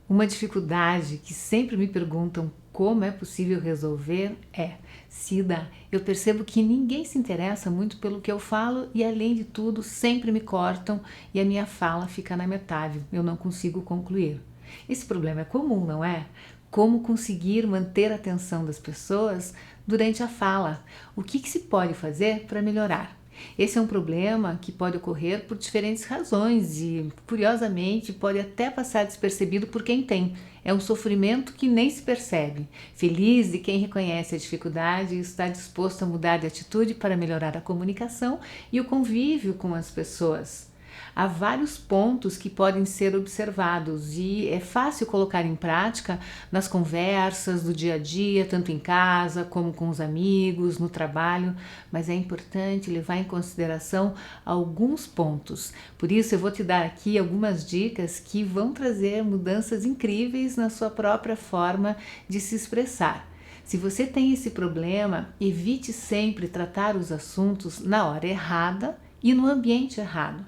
Uma dificuldade que sempre me perguntam como é possível resolver é: Cida, eu percebo que ninguém se interessa muito pelo que eu falo e, além de tudo, sempre me cortam e a minha fala fica na metade, eu não consigo concluir. Esse problema é comum, não é? Como conseguir manter a atenção das pessoas durante a fala? O que se pode fazer para melhorar? Esse é um problema que pode ocorrer por diferentes razões e, curiosamente, pode até passar despercebido por quem tem. É um sofrimento que nem se percebe. Feliz de quem reconhece a dificuldade e está disposto a mudar de atitude para melhorar a comunicação e o convívio com as pessoas. Há vários pontos que podem ser observados e é fácil colocar em prática nas conversas do dia a dia, tanto em casa como com os amigos, no trabalho, mas é importante levar em consideração alguns pontos. Por isso eu vou te dar aqui algumas dicas que vão trazer mudanças incríveis na sua própria forma de se expressar. Se você tem esse problema, evite sempre tratar os assuntos na hora errada e no ambiente errado.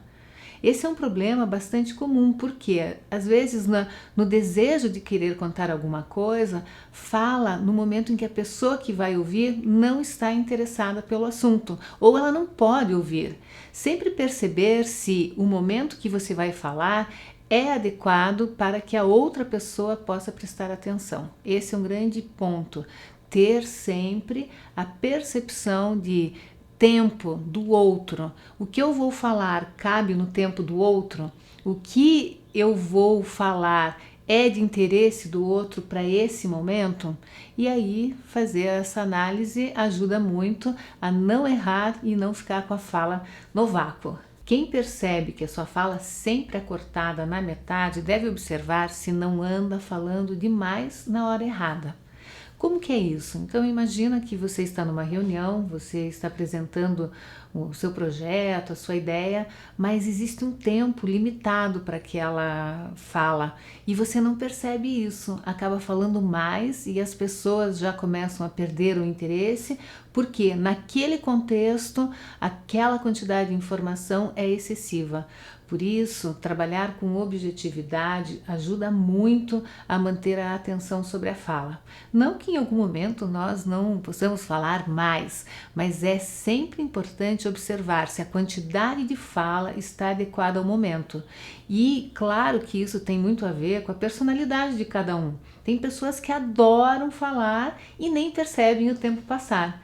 Esse é um problema bastante comum, porque às vezes no desejo de querer contar alguma coisa, fala no momento em que a pessoa que vai ouvir não está interessada pelo assunto, ou ela não pode ouvir. Sempre perceber se o momento que você vai falar é adequado para que a outra pessoa possa prestar atenção. Esse é um grande ponto. Ter sempre a percepção de tempo do outro. O que eu vou falar cabe no tempo do outro? O que eu vou falar é de interesse do outro para esse momento? E aí fazer essa análise ajuda muito a não errar e não ficar com a fala no vácuo. Quem percebe que a sua fala sempre é cortada na metade deve observar se não anda falando demais na hora errada. Como que é isso? Então imagina que você está numa reunião, você está apresentando o seu projeto, a sua ideia, mas existe um tempo limitado para aquela fala e você não percebe isso, acaba falando mais e as pessoas já começam a perder o interesse porque naquele contexto aquela quantidade de informação é excessiva. Por isso, trabalhar com objetividade ajuda muito a manter a atenção sobre a fala. Não que em algum momento nós não possamos falar mais, mas é sempre importante observar se a quantidade de fala está adequada ao momento. E claro que isso tem muito a ver com a personalidade de cada um. Tem pessoas que adoram falar e nem percebem o tempo passar.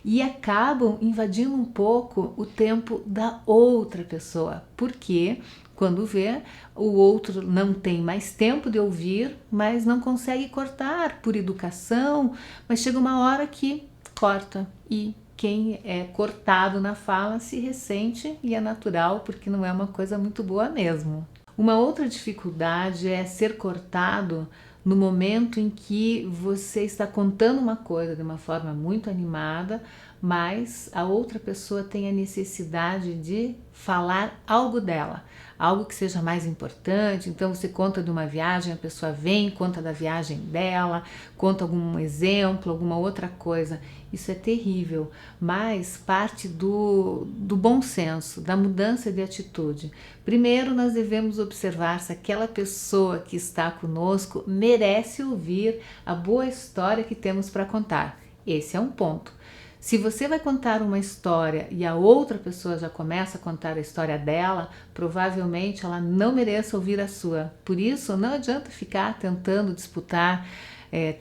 E acabam invadindo um pouco o tempo da outra pessoa, porque quando vê, o outro não tem mais tempo de ouvir, mas não consegue cortar por educação, mas chega uma hora que corta e quem é cortado na fala se ressente e é natural porque não é uma coisa muito boa mesmo. Uma outra dificuldade é ser cortado no momento em que você está contando uma coisa de uma forma muito animada, mas a outra pessoa tem a necessidade de falar algo dela, algo que seja mais importante. Então você conta de uma viagem, a pessoa vem, conta da viagem dela, conta algum exemplo, alguma outra coisa. Isso é terrível, mas parte do bom senso, da mudança de atitude. Primeiro nós devemos observar se aquela pessoa que está conosco merece ouvir a boa história que temos para contar. Esse é um ponto. Se você vai contar uma história e a outra pessoa já começa a contar a história dela, provavelmente ela não mereça ouvir a sua. Por isso, não adianta ficar tentando disputar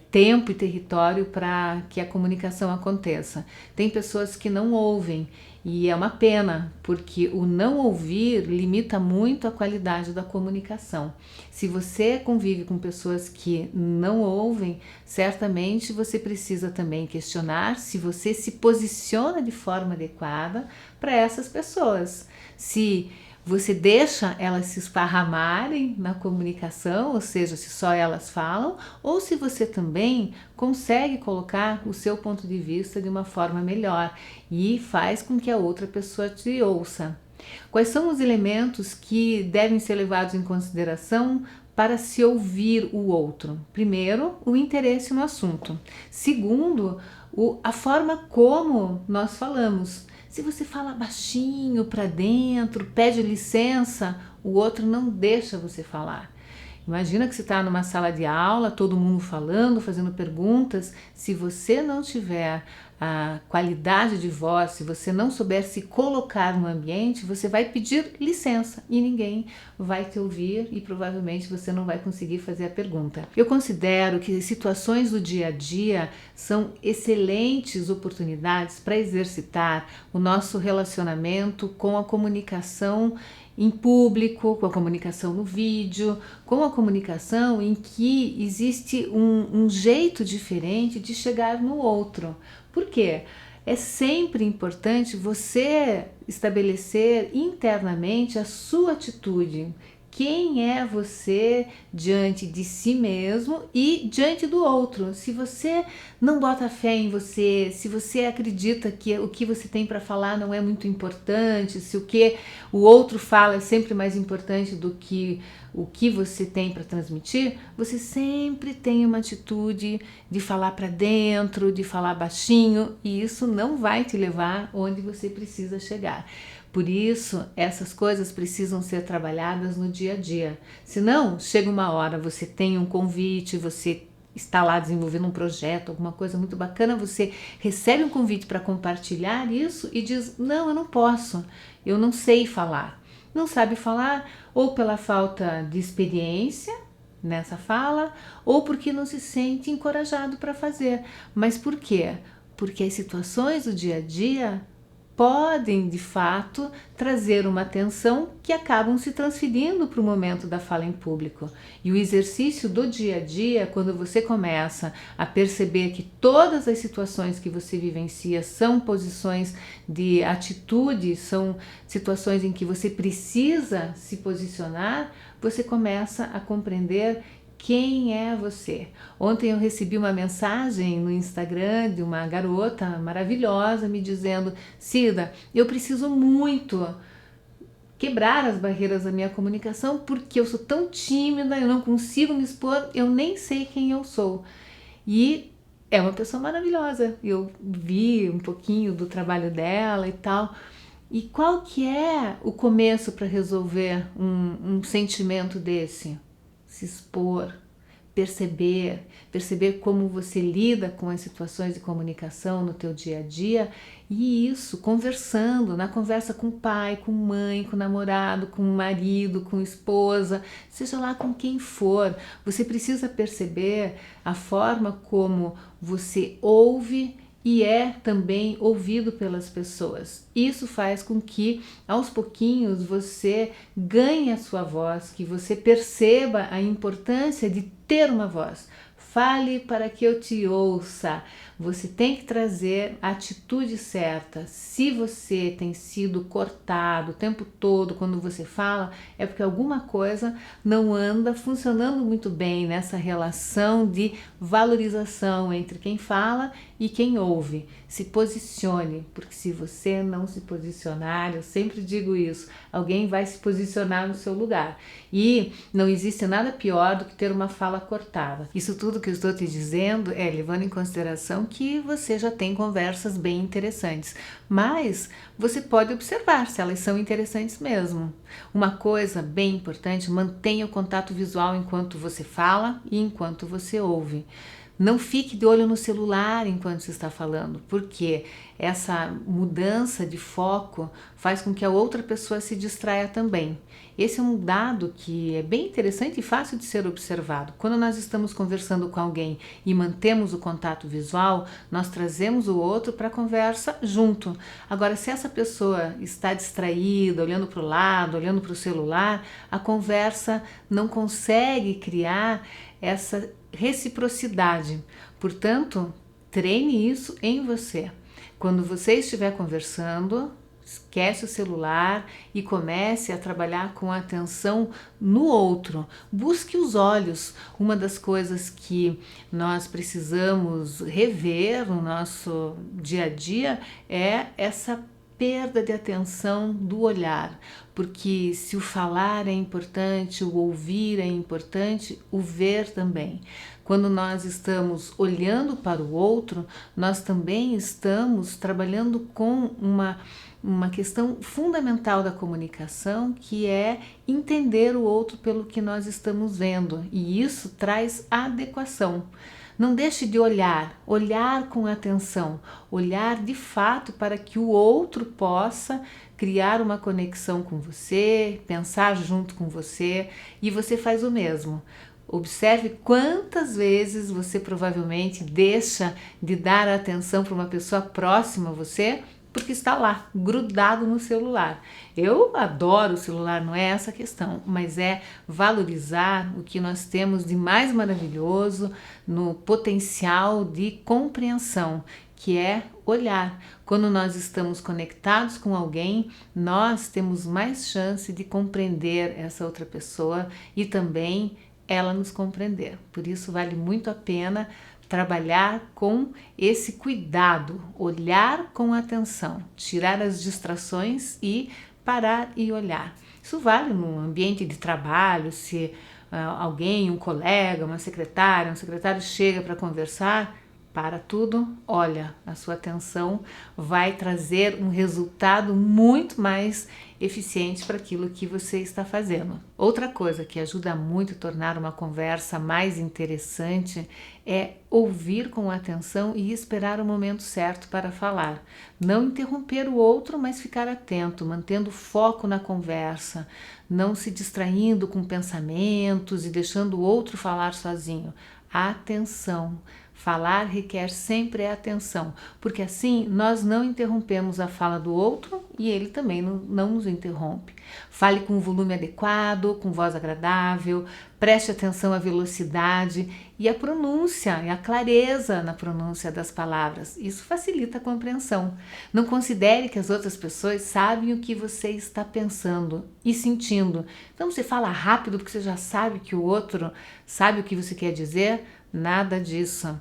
tempo e território para que a comunicação aconteça. Tem pessoas que não ouvem e é uma pena, porque o não ouvir limita muito a qualidade da comunicação. Se você convive com pessoas que não ouvem, certamente você precisa também questionar se você se posiciona de forma adequada para essas pessoas. Se você deixa elas se esparramarem na comunicação, ou seja, se só elas falam, ou se você também consegue colocar o seu ponto de vista de uma forma melhor e faz com que a outra pessoa te ouça. Quais são os elementos que devem ser levados em consideração para se ouvir o outro? Primeiro, o interesse no assunto. Segundo, a forma como nós falamos. Se você fala baixinho para dentro, pede licença, o outro não deixa você falar. Imagina que você está numa sala de aula, todo mundo falando, fazendo perguntas. Se você não tiver a qualidade de voz, se você não souber se colocar no ambiente, você vai pedir licença e ninguém vai te ouvir e provavelmente você não vai conseguir fazer a pergunta. Eu considero que situações do dia a dia são excelentes oportunidades para exercitar o nosso relacionamento com a comunicação em público, com a comunicação no vídeo, com a comunicação em que existe um jeito diferente de chegar no outro. Por quê? É sempre importante você estabelecer internamente a sua atitude. Quem é você diante de si mesmo e diante do outro? Se você não bota fé em você, se você acredita que o que você tem para falar não é muito importante, se o que o outro fala é sempre mais importante do que o que você tem para transmitir, você sempre tem uma atitude de falar para dentro, de falar baixinho, e isso não vai te levar onde você precisa chegar. Por isso, essas coisas precisam ser trabalhadas no dia a dia. Senão, chega uma hora, você tem um convite, você está lá desenvolvendo um projeto, alguma coisa muito bacana, você recebe um convite para compartilhar isso e diz, não, eu não posso, eu não sei falar. Não sabe falar ou pela falta de experiência nessa fala ou porque não se sente encorajado para fazer. Mas por quê? Porque as situações do dia a dia podem, de fato, trazer uma atenção que acabam se transferindo para o momento da fala em público. E o exercício do dia a dia, quando você começa a perceber que todas as situações que você vivencia são posições de atitude, são situações em que você precisa se posicionar, você começa a compreender quem é você. Ontem eu recebi uma mensagem no Instagram de uma garota maravilhosa me dizendo, Cida, eu preciso muito quebrar as barreiras da minha comunicação porque eu sou tão tímida, eu não consigo me expor, eu nem sei quem eu sou. E é uma pessoa maravilhosa, eu vi um pouquinho do trabalho dela e tal. E qual que é o começo para resolver um sentimento desse? Se expor, perceber como você lida com as situações de comunicação no teu dia a dia, e isso conversando, na conversa com o pai, com mãe, com o namorado, com o marido, com a esposa, seja lá com quem for. Você precisa perceber a forma como você ouve e é também ouvido pelas pessoas. Isso faz com que, aos pouquinhos, você ganhe a sua voz, que você perceba a importância de ter uma voz. Fale para que eu te ouça. Você tem que trazer a atitude certa. Se você tem sido cortado o tempo todo quando você fala, é porque alguma coisa não anda funcionando muito bem nessa relação de valorização entre quem fala e quem ouve. Se posicione, porque se você não se posicionar, eu sempre digo isso, alguém vai se posicionar no seu lugar. E não existe nada pior do que ter uma fala cortada. Isso tudo que eu estou te dizendo é levando em consideração que você já tem conversas bem interessantes, mas você pode observar se elas são interessantes mesmo. Uma coisa bem importante, mantenha o contato visual enquanto você fala e enquanto você ouve. Não fique de olho no celular enquanto você está falando, porque essa mudança de foco faz com que a outra pessoa se distraia também. Esse é um dado que é bem interessante e fácil de ser observado. Quando nós estamos conversando com alguém e mantemos o contato visual, nós trazemos o outro para a conversa junto. Agora, se essa pessoa está distraída, olhando para o lado, olhando para o celular, a conversa não consegue criar essa reciprocidade. Portanto, treine isso em você. Quando você estiver conversando, esquece o celular e comece a trabalhar com a atenção no outro. Busque os olhos. Uma das coisas que nós precisamos rever no nosso dia a dia é essa perda de atenção do olhar, porque se o falar é importante, o ouvir é importante, o ver também. Quando nós estamos olhando para o outro, nós também estamos trabalhando com uma questão fundamental da comunicação, que é entender o outro pelo que nós estamos vendo, e isso traz adequação. Não deixe de olhar com atenção, olhar de fato para que o outro possa criar uma conexão com você, pensar junto com você, e você faz o mesmo. Observe quantas vezes você provavelmente deixa de dar atenção para uma pessoa próxima a você porque está lá, grudado no celular. Eu adoro o celular, não é essa a questão, mas é valorizar o que nós temos de mais maravilhoso no potencial de compreensão, que é olhar. Quando nós estamos conectados com alguém, nós temos mais chance de compreender essa outra pessoa e também ela nos compreender. Por isso vale muito a pena trabalhar com esse cuidado, olhar com atenção, tirar as distrações e parar e olhar. Isso vale no ambiente de trabalho, se alguém, um colega, uma secretária, um secretário chega para conversar, para tudo, olha, a sua atenção vai trazer um resultado muito mais eficiente para aquilo que você está fazendo. Outra coisa que ajuda muito a tornar uma conversa mais interessante é ouvir com atenção e esperar o momento certo para falar. Não interromper o outro, mas ficar atento, mantendo foco na conversa, não se distraindo com pensamentos e deixando o outro falar sozinho. Atenção. Falar requer sempre atenção, porque assim nós não interrompemos a fala do outro e ele também não nos interrompe. Fale com um volume adequado, com voz agradável, preste atenção à velocidade e à pronúncia, e à clareza na pronúncia das palavras. Isso facilita a compreensão. Não considere que as outras pessoas sabem o que você está pensando e sentindo. Então você fala rápido porque você já sabe que o outro sabe o que você quer dizer. Nada disso.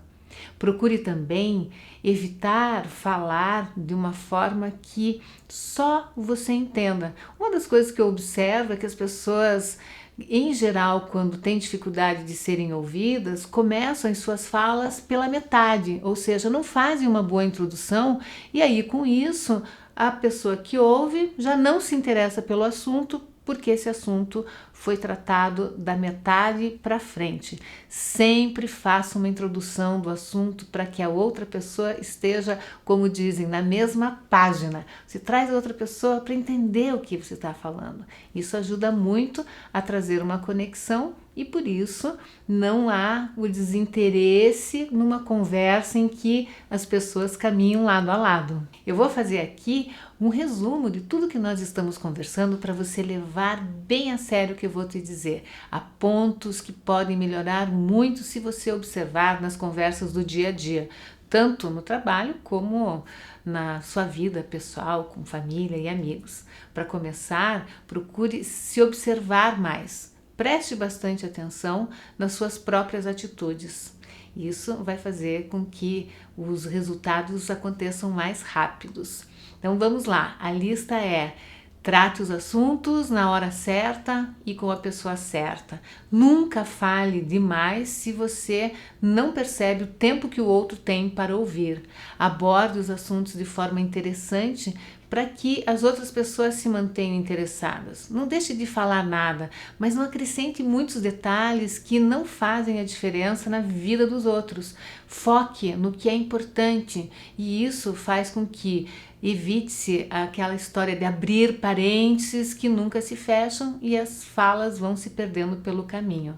Procure também evitar falar de uma forma que só você entenda. Uma das coisas que eu observo é que as pessoas, em geral, quando têm dificuldade de serem ouvidas, começam as suas falas pela metade, ou seja, não fazem uma boa introdução e aí com isso a pessoa que ouve já não se interessa pelo assunto, porque esse assunto foi tratado da metade para frente. Sempre faça uma introdução do assunto para que a outra pessoa esteja, como dizem, na mesma página. Você traz a outra pessoa para entender o que você está falando. Isso ajuda muito a trazer uma conexão e por isso não há o desinteresse numa conversa em que as pessoas caminham lado a lado. Eu vou fazer aqui um resumo de tudo que nós estamos conversando para você levar bem a sério o que eu vou te dizer. Há pontos que podem melhorar muito se você observar nas conversas do dia a dia, tanto no trabalho como na sua vida pessoal, com família e amigos. Para começar, procure se observar mais. Preste bastante atenção nas suas próprias atitudes. Isso vai fazer com que os resultados aconteçam mais rápidos. Então vamos lá, a lista é: trate os assuntos na hora certa e com a pessoa certa. Nunca fale demais se você não percebe o tempo que o outro tem para ouvir. Aborde os assuntos de forma interessante para que as outras pessoas se mantenham interessadas. Não deixe de falar nada, mas não acrescente muitos detalhes que não fazem a diferença na vida dos outros. Foque no que é importante e isso faz com que evite-se aquela história de abrir parênteses que nunca se fecham e as falas vão se perdendo pelo caminho.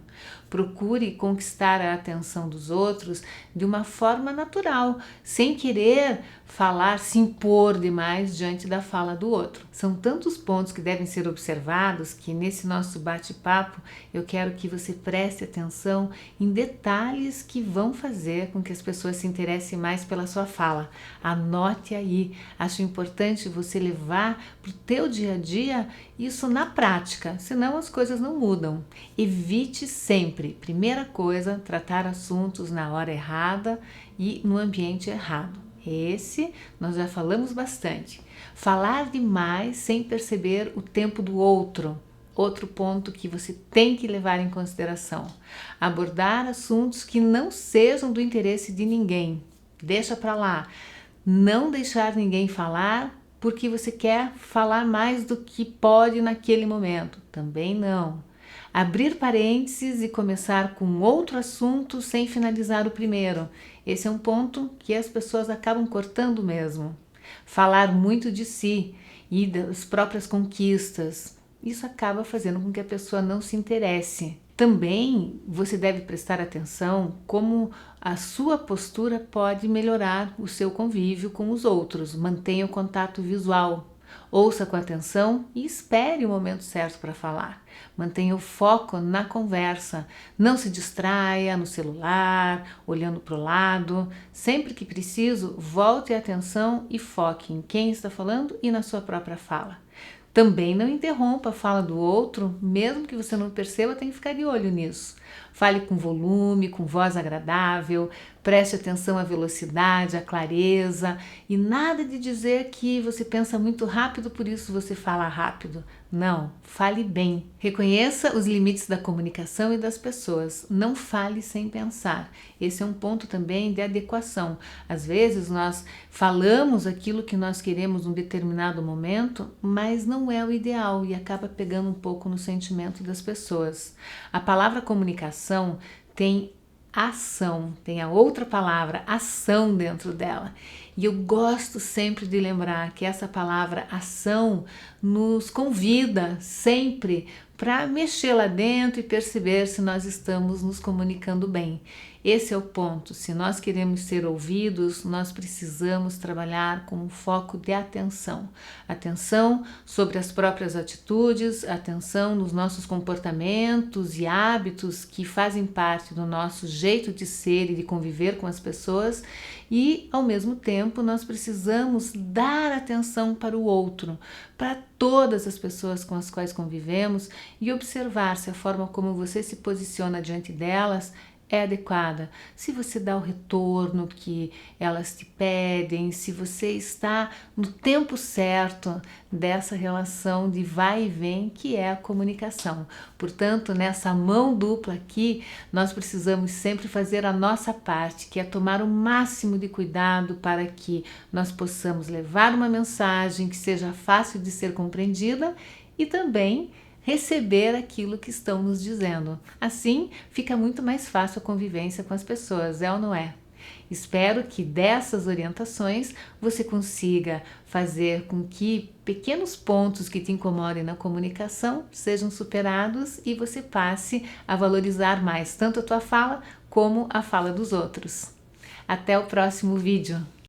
Procure conquistar a atenção dos outros de uma forma natural, sem querer falar, se impor demais diante da fala do outro. São tantos pontos que devem ser observados que nesse nosso bate-papo eu quero que você preste atenção em detalhes que vão fazer com que as pessoas se interessem mais pela sua fala. Anote aí. Acho importante você levar para o teu dia a dia isso na prática, senão as coisas não mudam. Evite sempre, primeira coisa, tratar assuntos na hora errada e no ambiente errado. Esse nós já falamos bastante. Falar demais sem perceber o tempo do outro. Outro ponto que você tem que levar em consideração. Abordar assuntos que não sejam do interesse de ninguém. Deixa para lá. Não deixar ninguém falar porque você quer falar mais do que pode naquele momento. Também não. Abrir parênteses e começar com outro assunto sem finalizar o primeiro. Esse é um ponto que as pessoas acabam cortando mesmo. Falar muito de si e das próprias conquistas. Isso acaba fazendo com que a pessoa não se interesse. Também você deve prestar atenção como a sua postura pode melhorar o seu convívio com os outros. Mantenha o contato visual. Ouça com atenção e espere o momento certo para falar. Mantenha o foco na conversa. Não se distraia no celular, olhando para o lado. Sempre que preciso, volte a atenção e foque em quem está falando e na sua própria fala. Também não interrompa a fala do outro, mesmo que você não perceba, tem que ficar de olho nisso. Fale com volume, com voz agradável, preste atenção à velocidade, à clareza e nada de dizer que você pensa muito rápido, por isso você fala rápido. Não, fale bem. Reconheça os limites da comunicação e das pessoas. Não fale sem pensar. Esse é um ponto também de adequação. Às vezes nós falamos aquilo que nós queremos num determinado momento, mas não é o ideal e acaba pegando um pouco no sentimento das pessoas. A palavra comunicação tem ação, tem a outra palavra, ação dentro dela. E eu gosto sempre de lembrar que essa palavra ação nos convida sempre para mexer lá dentro e perceber se nós estamos nos comunicando bem. Esse é o ponto. Se nós queremos ser ouvidos, nós precisamos trabalhar com um foco de atenção. Atenção sobre as próprias atitudes, atenção nos nossos comportamentos e hábitos que fazem parte do nosso jeito de ser e de conviver com as pessoas e, ao mesmo tempo, nós precisamos dar atenção para o outro, para todas as pessoas com as quais convivemos e observar se a forma como você se posiciona diante delas é adequada, se você dá o retorno que elas te pedem, se você está no tempo certo dessa relação de vai e vem que é a comunicação. Portanto, nessa mão dupla aqui, nós precisamos sempre fazer a nossa parte, que é tomar o máximo de cuidado para que nós possamos levar uma mensagem que seja fácil de ser compreendida e também receber aquilo que estão nos dizendo. Assim, fica muito mais fácil a convivência com as pessoas, é ou não é? Espero que dessas orientações você consiga fazer com que pequenos pontos que te incomodem na comunicação sejam superados e você passe a valorizar mais tanto a tua fala como a fala dos outros. Até o próximo vídeo!